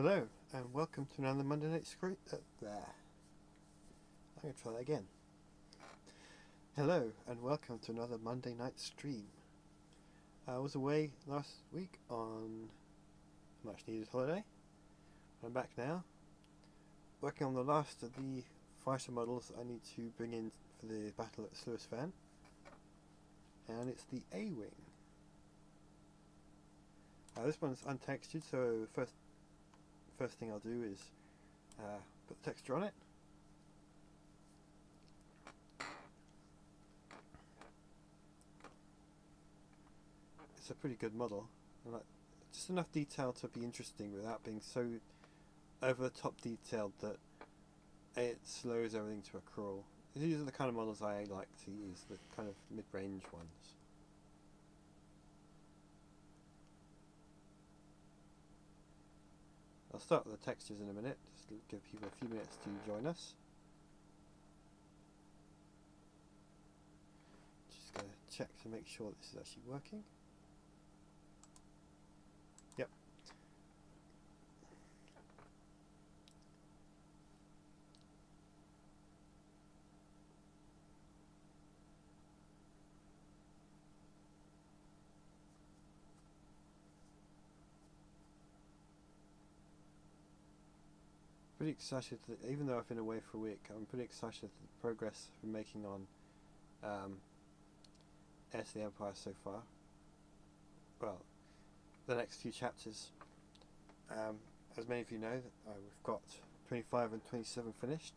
Hello, and welcome to another Monday night screen. I'm going to try that again. Hello, and welcome to another Monday night stream. I was away last week on a much needed holiday. I'm back now, working on the last of the fighter models I need to bring in for the Battle of Sluis fan. And it's the A-Wing. This one's untextured, so first thing I'll do is put the texture on it. It's a pretty good model, and just enough detail to be interesting without being so over the top detailed that it slows everything to a crawl. These are the kind of models I like to use, the kind of mid-range ones. I'll start with the textures in a minute, just to give people a few minutes to join us. Just going to check to make sure this is actually working. Yep. Pretty excited that, even though I've been away for a week, I'm pretty excited at the progress we're making on Heir to the Empire so far. Well, the next few chapters. As many of you know, we've got 25 and 27 finished.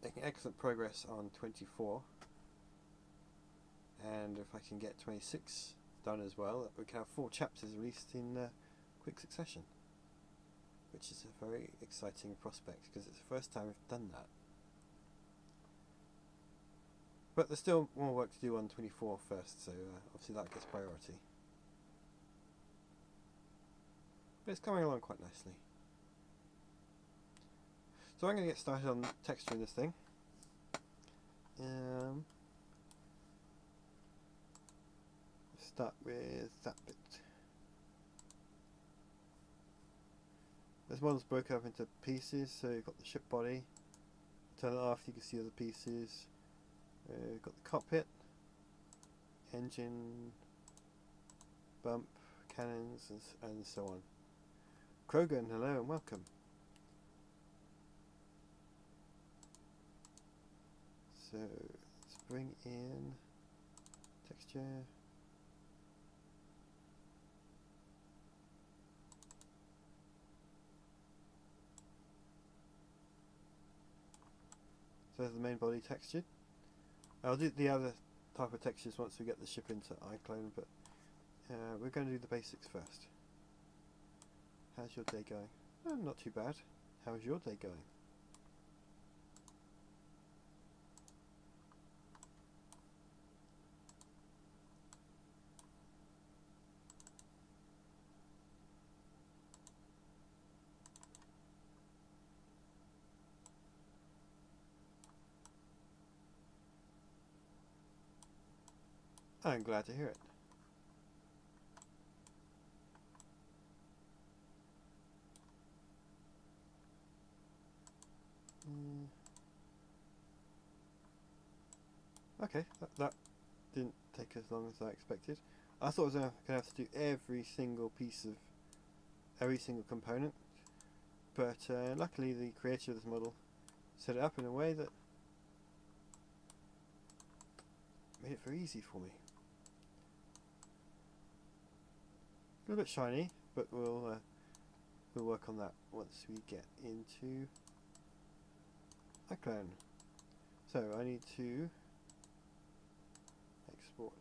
Making excellent progress on 24. And if I can get 26 done as well, we can have 4 chapters released in quick succession, which is a very exciting prospect because it's the first time we've done that. But there's still more work to do on 24 first, so obviously that gets priority. But it's coming along quite nicely. So I'm going to get started on texturing this thing. Start with that bit. This model's broken up into pieces, so you've got the ship body. Turn it off, you can see other pieces. You've got the cockpit, engine, bump, cannons, and so on. Krogan, hello and welcome. So let's bring in texture. So there's the main body textured. I'll do the other type of textures once we get the ship into iClone, but we're going to do the basics first. How's your day going? Oh, not too bad. How's your day going? I'm glad to hear it. Okay, that didn't take as long as I expected. I thought I was going to have to do every single component, but luckily the creator of this model set it up in a way that made it very easy for me. A little bit shiny, but we'll work on that once we get into iClone. So I need to export.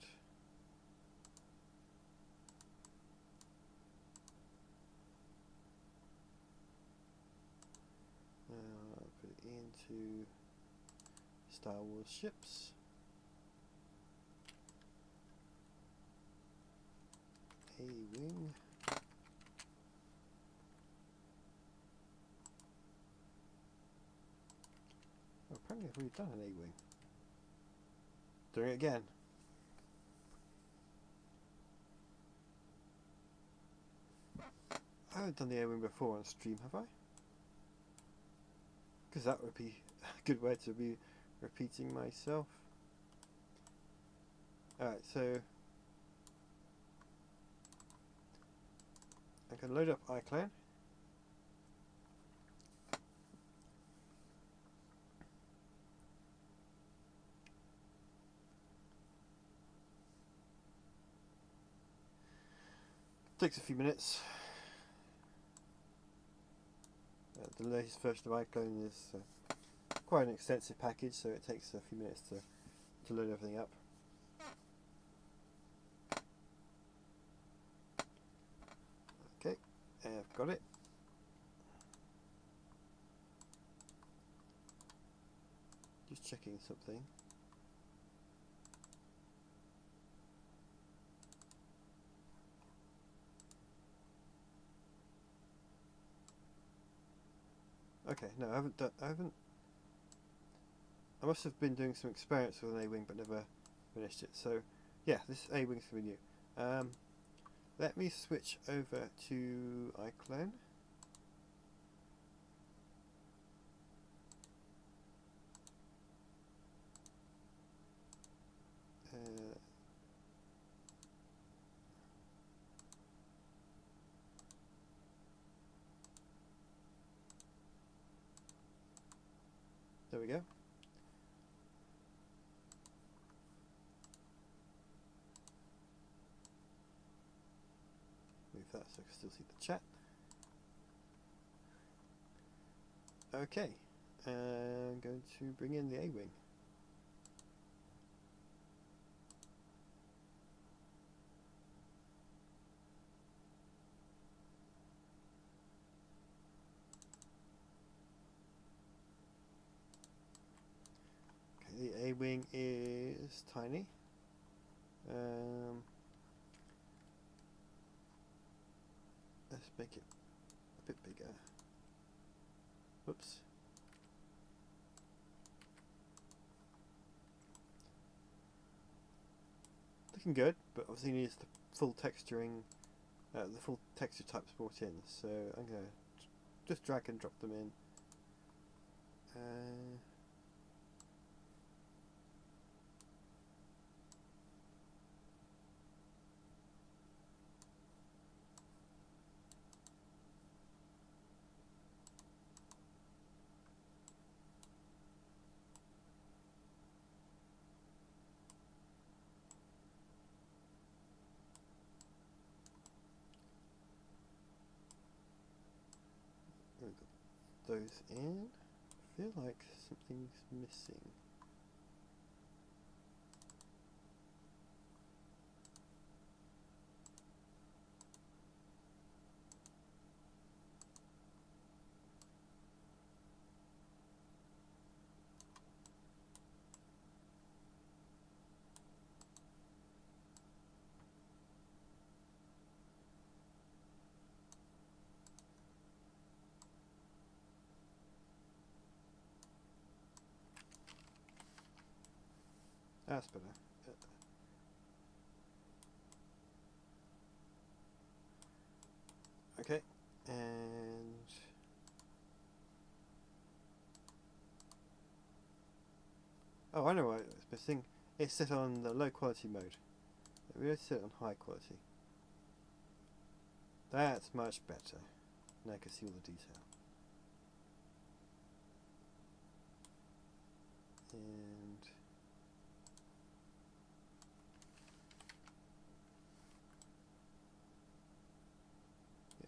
Put it into Star Wars ships. A-Wing. Oh, apparently I've already done an A-Wing. Doing it again. I haven't done the A-wing before on stream, have I? Because that would be a good way to be repeating myself. Alright, so I can load up iClone. Takes a few minutes. The latest version of iClone is quite an extensive package, so it takes a few minutes to load everything up. Okay, I've got it. Just checking something. Okay, no, I haven't. I must have been doing some experiments with an A-wing, but never finished it. So, yeah, this A-wing's for new. Let me switch over to iClone. There we go. Move that so I can still see the chat. Okay, I'm going to bring in the A-wing. Okay, the A-wing is tiny. Let's make it a bit bigger. Whoops. Looking good, but obviously needs the full texturing, the full texture types brought in. So I'm going to just drag and drop them in. Those in. I feel like something's missing. That's better. Okay, and oh, I know what it's missing. It's set on the low quality mode. We have to set it on high quality. That's much better. Now I can see all the detail. And yeah.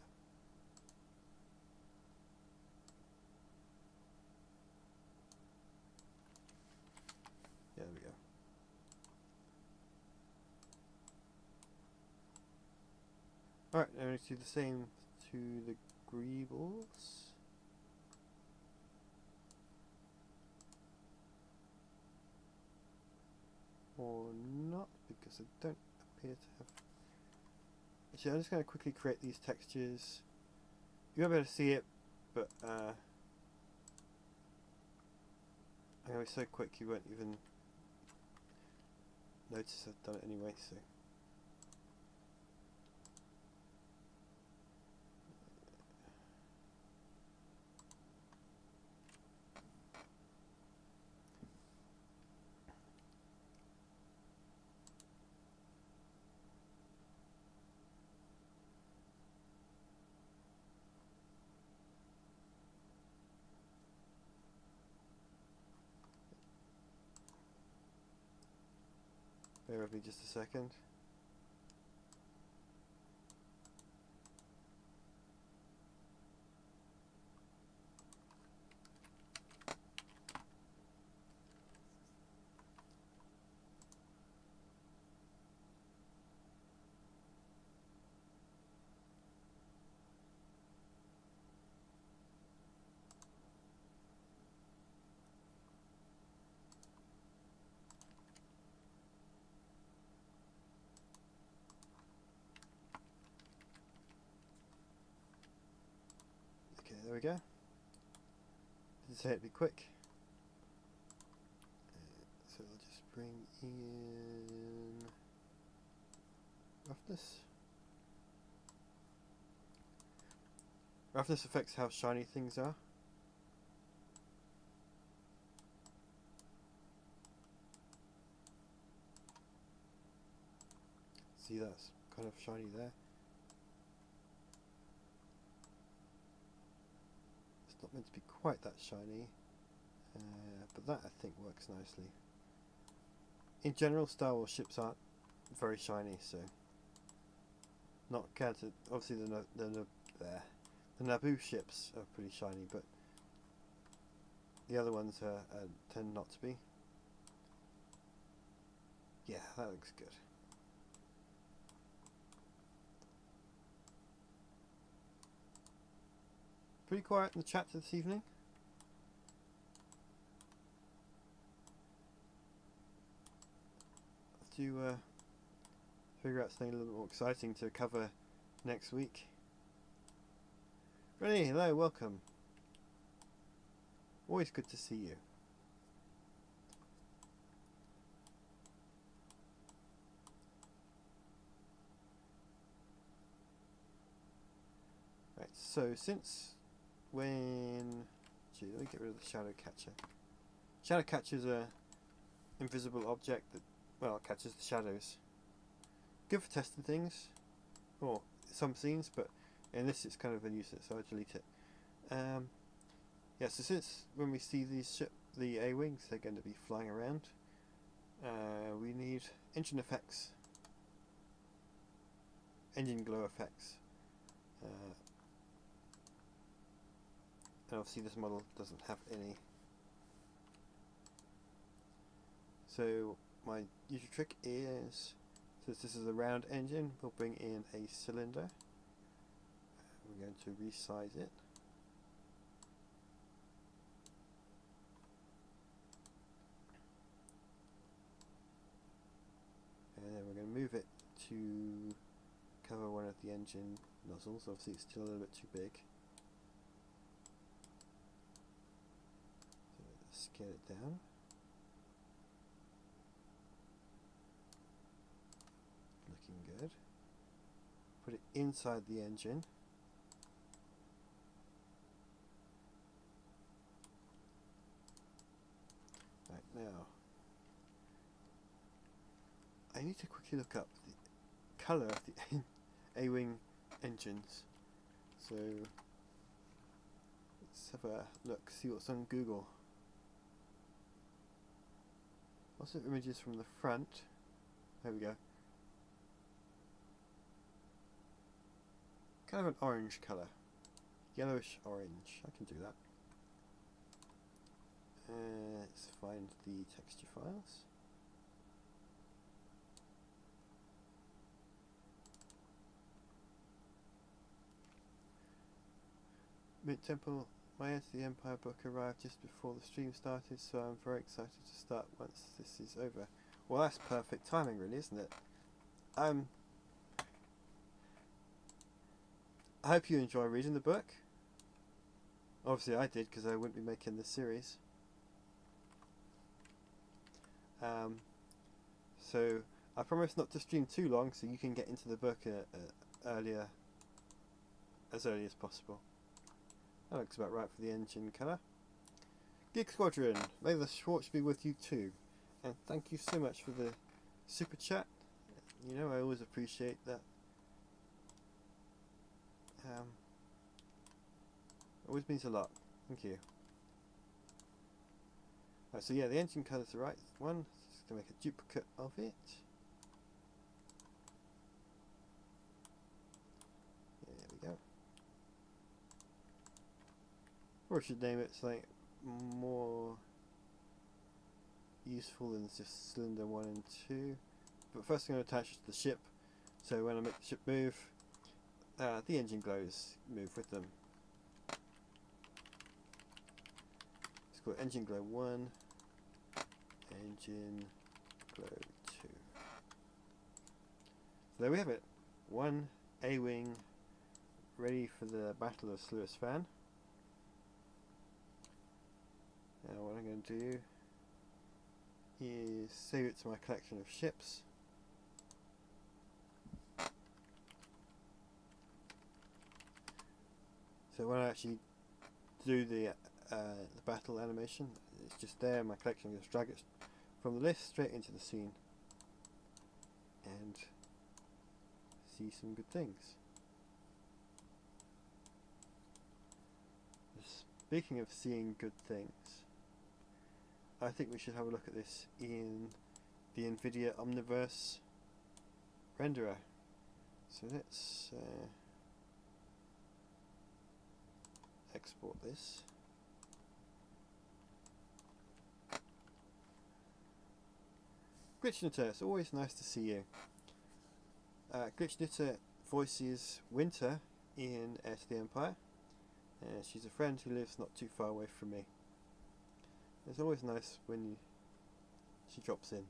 Yeah, there we go. Alright, I'm going to do the same to the greebles. Or not, because I don't appear to have... Actually, I'm just going to quickly create these textures. You won't be able to see it, but I'm going to be so quick you won't even notice I've done it anyway, so... Bear with me just a second. Okay, there we go. Did say it'd be quick. So I'll just bring in roughness. Roughness affects how shiny things are. See, that's kind of shiny there. It's not meant to be quite that shiny, but that I think works nicely. In general, Star Wars ships aren't very shiny, so not counted. Obviously, the Naboo ships are pretty shiny, but the other ones tend not to be. Yeah, that looks good. Pretty quiet in the chat this evening. To figure out something a little more exciting to cover next week. Rennie, hello, welcome. Always good to see you. Right, so since when... Gee, let me get rid of the shadow catcher. Shadow catcher is a invisible object that, well, catches the shadows. Good for testing things, or some scenes, but in this it's kind of a nuisance, so I delete it. Yeah, so since when we see these the A-wings, they're going to be flying around, we need engine effects, engine glow effects. And obviously this model doesn't have any. So my usual trick is, since this is a round engine, we'll bring in a cylinder. We're going to resize it. And then we're going to move it to cover one of the engine nozzles. Obviously it's still a little bit too big. So let's scale it down. Looking good. Put it inside the engine. Right, now I need to quickly look up the colour of the A-wing engines. So let's have a look, see what's on Google. Lots of images from the front. There we go. Kind of an orange colour. Yellowish orange. I can do that. Let's find the texture files. Mid-Temple, my Enter the Empire book arrived just before the stream started, so I'm very excited to start once this is over. Well, that's perfect timing, really, isn't it? I hope you enjoy reading the book. Obviously I did, because I wouldn't be making this series. So I promise not to stream too long, so you can get into the book as early as possible. That looks about right for the engine colour. Geek Squadron, may the Schwartz be with you too. And thank you so much for the super chat. You know, I always appreciate that. Always means a lot. Thank you. Right, so yeah, the engine colour's the right one. Just going to make a duplicate of it. Or I should name it something more useful than just cylinder 1 and 2. But first I'm going to attach it to the ship, so when I make the ship move, the engine glows move with them. It's called engine glow 1, engine glow 2. So there we have it, one A-wing ready for the Battle of Sluis fan. Now what I'm going to do is save it to my collection of ships. So when I actually do the battle animation, it's just there in my collection. Just drag it from the list straight into the scene and see some good things. Speaking of seeing good things, I think we should have a look at this in the NVIDIA Omniverse renderer. So let's export this. Glitchnitter, it's always nice to see you. Glitchnitter voices Winter in Heir to the Empire. She's a friend who lives not too far away from me. It's always nice when she drops in.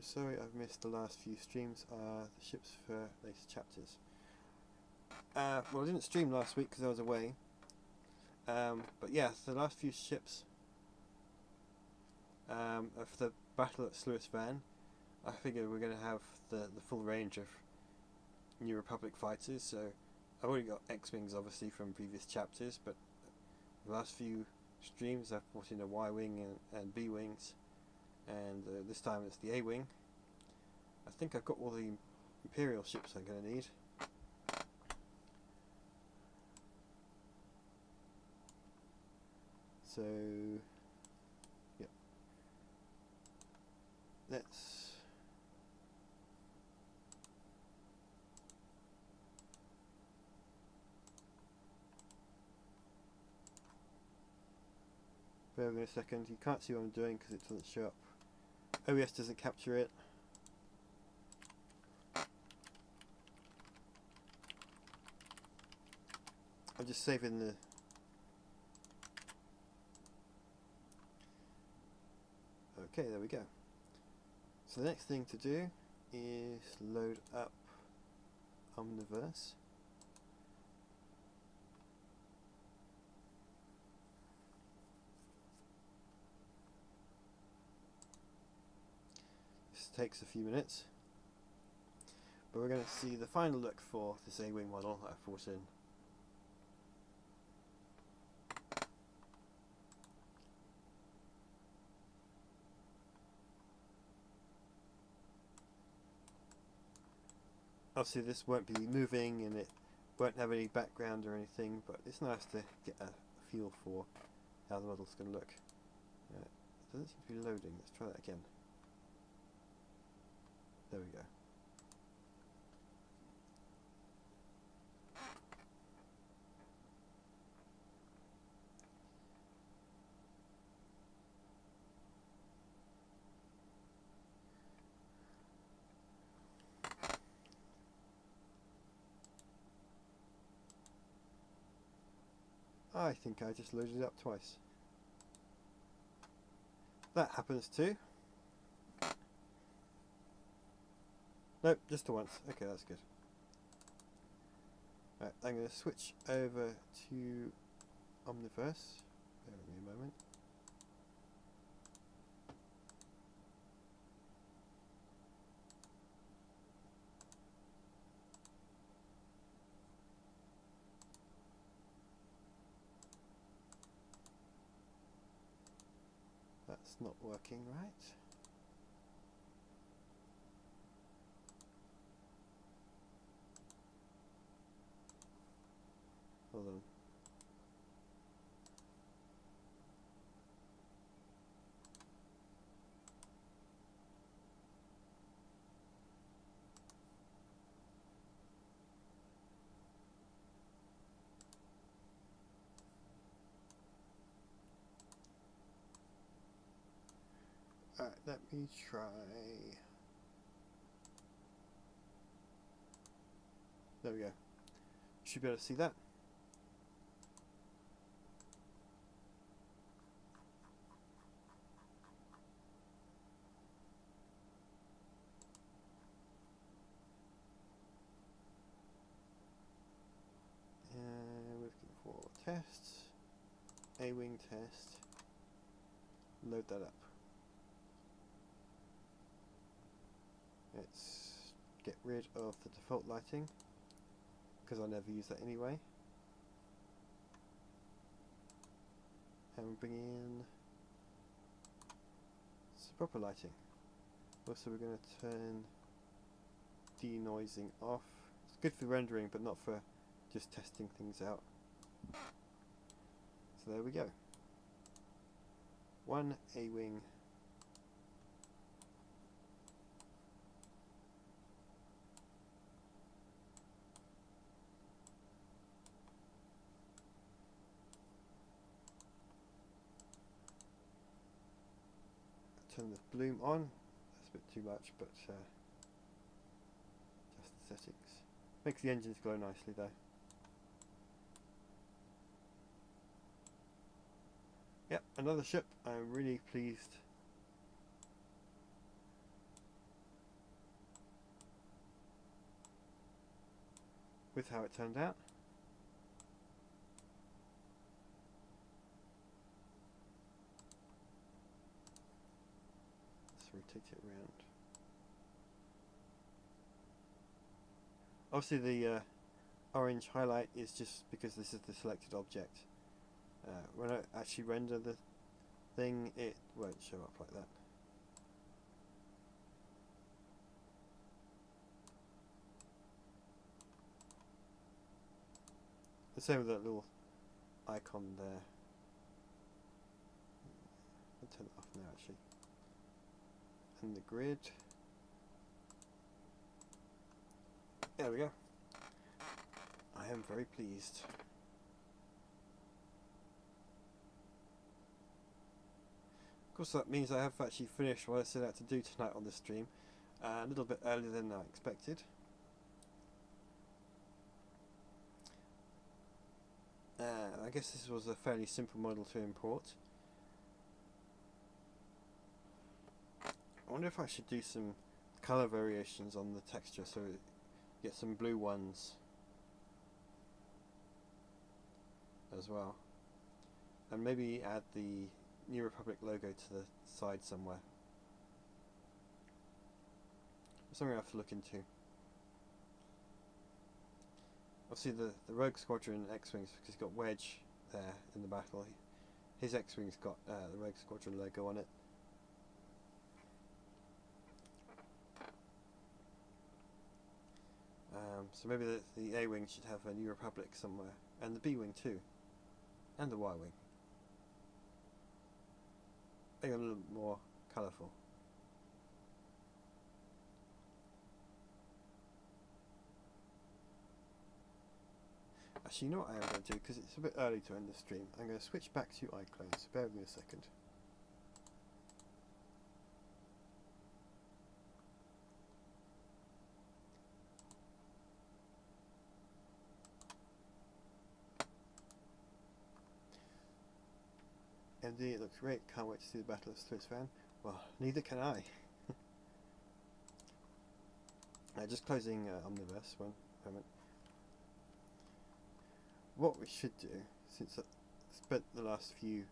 Sorry I've missed the last few streams. The ships for later chapters. Well, I didn't stream last week because I was away. But yeah, the last few ships of the Battle at Sluis van, I figured we're going to have the full range of New Republic fighters. So I've already got X-Wings obviously from previous chapters, but the last few streams I've brought in a Y-Wing and B-Wings, and this time it's the A-Wing. I think I've got all the Imperial ships I'm going to need. So, yep. Let's bear with me a second. You can't see what I'm doing because it doesn't show up. OBS doesn't capture it. I'm just saving the okay, there we go. So the next thing to do is load up Omniverse. This takes a few minutes, but we're going to see the final look for this A-Wing model that I've brought in. Obviously this won't be moving and it won't have any background or anything, but it's nice to get a feel for how the model's going to look. It doesn't seem to be loading. Let's try that again. There we go. I think I just loaded it up twice. That happens too. Nope, just the once. Okay, that's good. Right, I'm going to switch over to Omniverse. Bear with me a moment. That's not working right. Hold on. Alright, let me try. There we go. Should be able to see that. And we're looking for tests. A-wing test. Load that up. Let's get rid of the default lighting, because I'll never use that anyway. And bring in some proper lighting. Also, we're going to turn denoising off. It's good for rendering, but not for just testing things out. So there we go. One A-wing. Turn the bloom on. That's a bit too much, but just the settings. Makes the engines glow nicely though. Yep, another ship. I'm really pleased. With how it turned out. Let's rotate it around. Obviously the orange highlight is just because this is the selected object. When I actually render the thing, it won't show up like that. The same with that little icon there. I'll turn it off now actually. And the grid. There we go. I am very pleased. Of course that means I have actually finished what I set out to do tonight on this stream, a little bit earlier than I expected. I guess this was a fairly simple model to import. I wonder if I should do some colour variations on the texture so you get some blue ones as well. And maybe add the New Republic logo to the side somewhere. Something I have to look into. Obviously the Rogue Squadron X-Wings, because he's got Wedge there in the battle, his X-Wing's got the Rogue Squadron logo on it. So maybe the A-Wing should have a New Republic somewhere, and the B-Wing too, and the Y-Wing. Make it a little more colourful. Actually, you know what I am going to do, because it's a bit early to end the stream. I'm going to switch back to iClone, so bear with me a second. MD, it looks great. Can't wait to see the Battle of Sluis fan. Well, neither can I. Just closing Omniverse, one moment. What we should do, since I spent the last few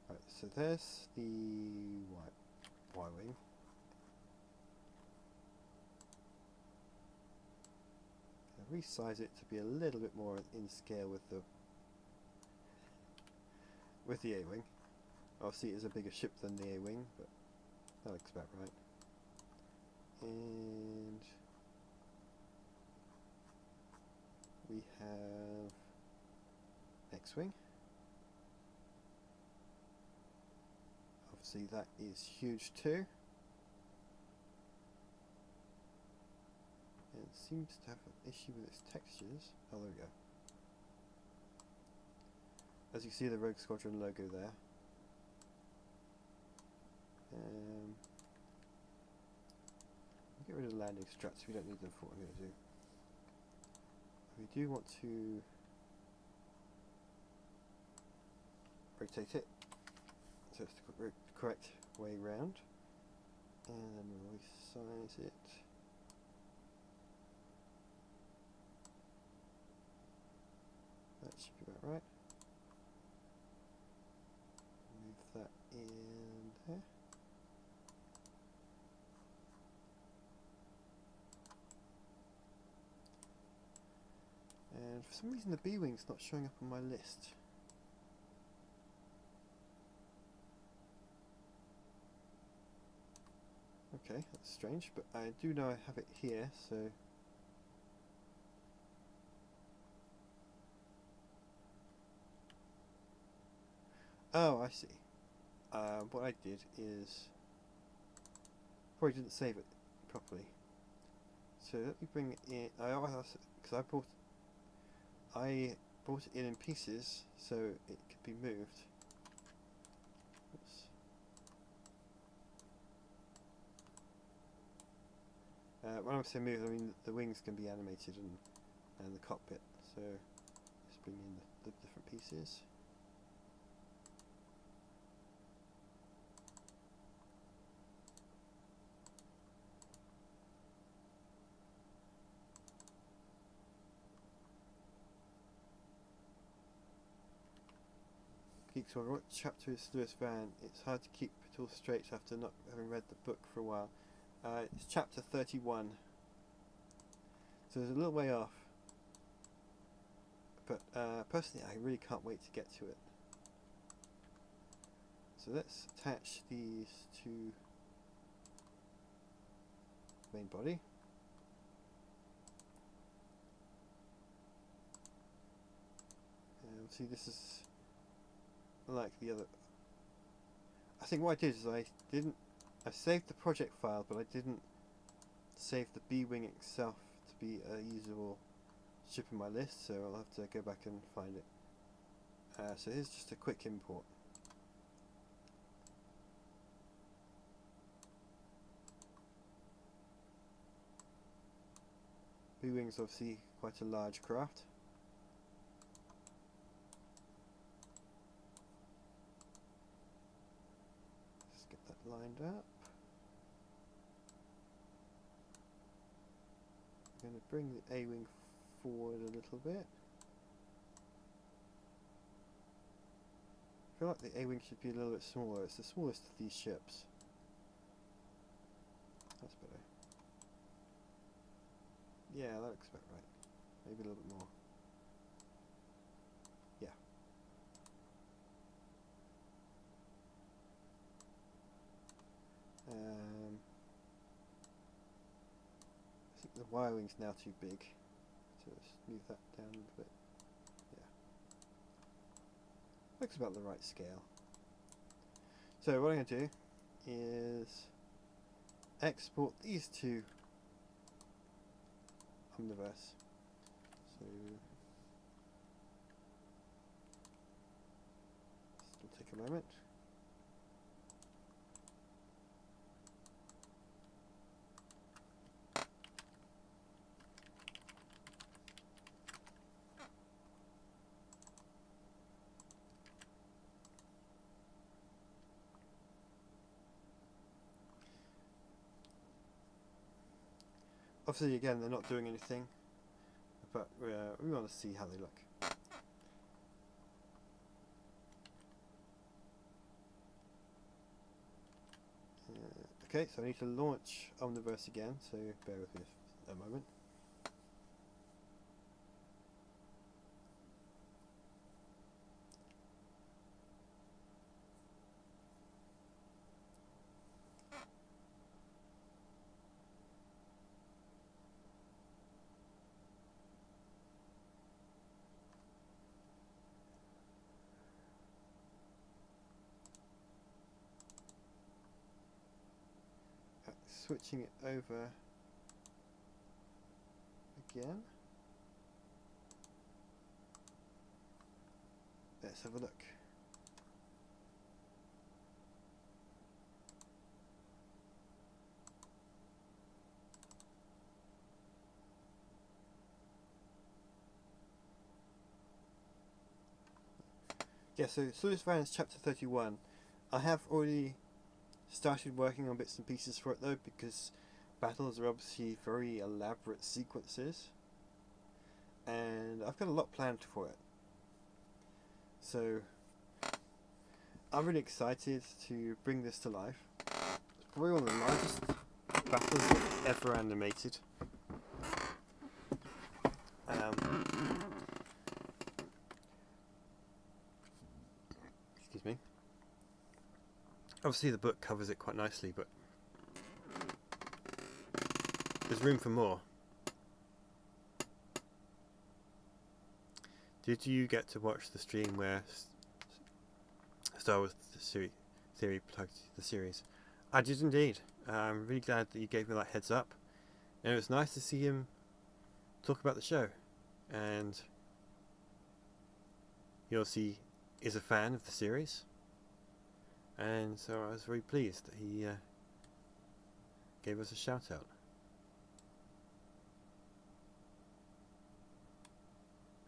Right, so there's the Y-wing. Resize it to be a little bit more in scale with the A-wing. Obviously it is a bigger ship than the A-wing, but that looks about right. And we have X-wing. Obviously that is huge too. And seems to have an issue with its textures. Oh, there we go. As you see, the Rogue Squadron logo there. Get rid of the landing struts, we don't need them for what I'm going to do. We do want to rotate it so it's the correct way round, and then we'll resize it. That should be about right. Move that in there. And for some reason the B-wing's not showing up on my list. Okay, that's strange, but I do know I have it here, so... Oh, I see. What I did is... probably didn't save it properly. So let me bring it in... because I brought it in pieces so it could be moved. Oops. When I say move, I mean the wings can be animated and the cockpit. So let's bring in the different pieces. So what chapter is Sluis Van? It's hard to keep it all straight after not having read the book for a while. It's chapter 31. So there's a little way off. But personally I really can't wait to get to it. So let's attach these to the main body. And see, this is like the other. I think what I did is I saved the project file, but I didn't save the B-wing itself to be a usable ship in my list, so I'll have to go back and find it. So here's just a quick import. B-wing's obviously quite a large craft. Lined up. I'm going to bring the A-wing forward a little bit. I feel like the A-wing should be a little bit smaller. It's the smallest of these ships. That's better. Yeah, that looks about right. Maybe a little bit more. Yeah. I think the wiring's now too big, so let's move that down a little bit. Yeah, looks about the right scale. So what I'm going to do is export these to Omniverse. So this will take a moment. Obviously, again, they're not doing anything, but we want to see how they look. Okay, so I need to launch Omniverse again, so bear with me a moment. Switching it over again. Let's have a look. Yeah, so Sluis chapter 31. I have already started working on bits and pieces for it though, because battles are obviously very elaborate sequences, and I've got a lot planned for it. So I'm really excited to bring this to life. It's probably one of the largest battles ever animated. Excuse me. Obviously the book covers it quite nicely, but there's room for more. Did you get to watch the stream where Star Wars Theory plugged the series? I did indeed. I'm really glad that you gave me that heads up, and it was nice to see him talk about the show. And he obviously is a fan of the series, and so I was very pleased that he gave us a shout out.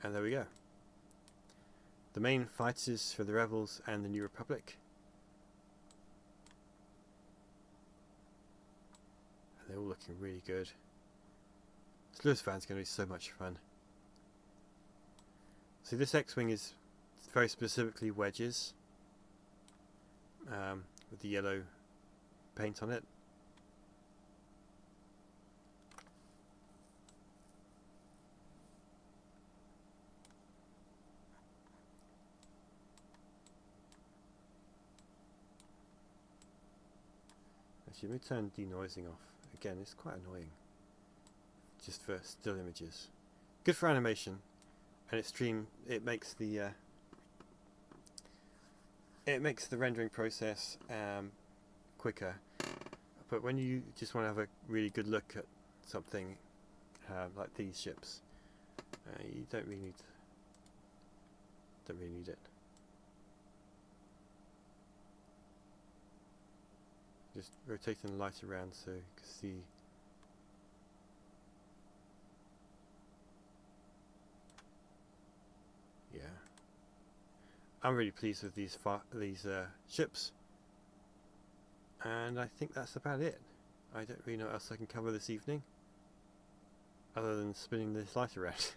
And there we go. The main fighters for the Rebels and the New Republic. And they're all looking really good. Sluis fan's going to be so much fun. See, this X-Wing is very specifically wedges. With the yellow paint on it. Actually, let me turn denoising off. Again, it's quite annoying. Just for still images. Good for animation. And it makes the rendering process quicker. But when you just want to have a really good look at something like these ships, you don't really need it. Just rotating the light around so you can see. Yeah, I'm really pleased with these ships, and I think that's about it. I don't really know what else I can cover this evening, other than spinning this light around.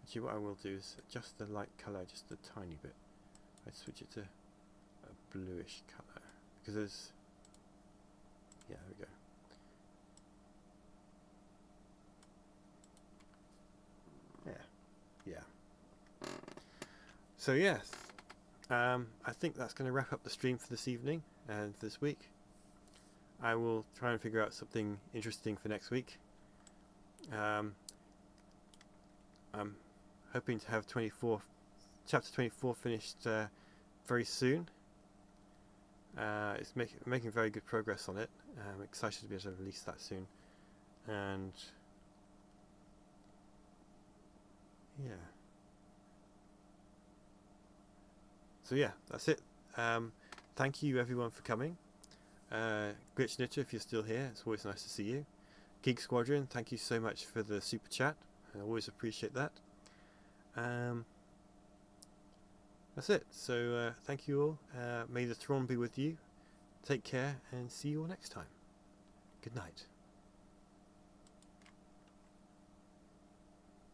Actually, what I will do is adjust the light colour just a tiny bit. I switch it to a bluish colour because there's, yeah, there we go. Yeah. So yes, I think that's going to wrap up the stream for this evening and this week. I will try and figure out something interesting for next week. I'm hoping to have chapter 24 finished very soon. It's making very good progress on it. I'm excited to be able to release that soon. And yeah. So yeah, that's it. Thank you everyone for coming. Glitch Knitter, if you're still here, it's always nice to see you. Geek Squadron, thank you so much for the super chat. I always appreciate that. That's it. So thank you all. May the Thrawn be with you. Take care and see you all next time. Good night.